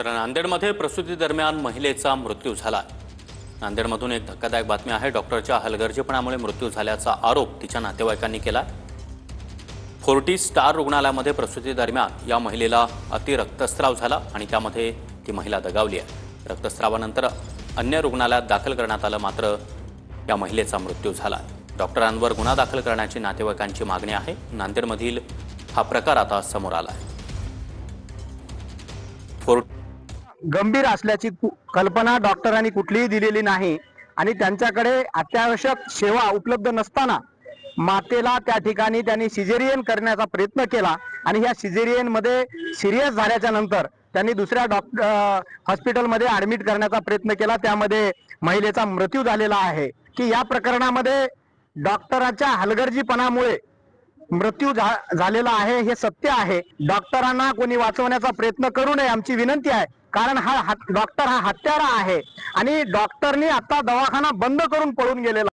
तर नांदेडमध्ये प्रसूती दरम्यान महिलेचा मृत्यू झाला। नांदेडमधून एक धक्कादायक बातमी आहे। डॉक्टरच्या हलगर्जीपणामुळे मृत्यू झाल्याचा आरोप तिच्या नातेवाईकांनी केला। फोर्टिस स्टार रुग्णालयामध्ये प्रसूती दरम्यान या महिलेला अति रक्तस्राव झाला आणि त्यामध्ये ती महिला दगावली आहे। रक्तस्रावानंतर अन्य रुग्णालयात दाखल करण्यात आलं, मात्र या महिलेचा मृत्यू झाला। डॉक्टरांवर गुन्हा दाखल करण्याची नातेवाईकांची मागणी आहे। नांदेडमधील हा प्रकार आता समोर आला आहे। गंभीर असल्याची कल्पना डॉक्टरांनी कुठलीही दिलेली नाही आणि त्यांच्याकडे अत्यावश्यक सेवा उपलब्ध नसताना मातेला त्या ठिकाणी त्यांनी सिझेरियन करण्याचा प्रयत्न केला आणि ह्या सिझेरियन मध्ये सिरियस झाल्याच्या नंतर त्यांनी दुसऱ्या हॉस्पिटलमध्ये ऍडमिट करण्याचा प्रयत्न केला। त्यामध्ये महिलेचा मृत्यू झालेला आहे की या प्रकरणामध्ये डॉक्टरांच्या हलगर्जीपणामुळे मृत्यू झालेला आहे, हे सत्य आहे। डॉक्टरांना कोणी वाचवण्याचा प्रयत्न करू नये आमची विनंती आहे, कारण हा डॉक्टर हा हत्यारा आहे आणि डॉक्टरनी आता दवाखाना बंद करून पळून गेलेला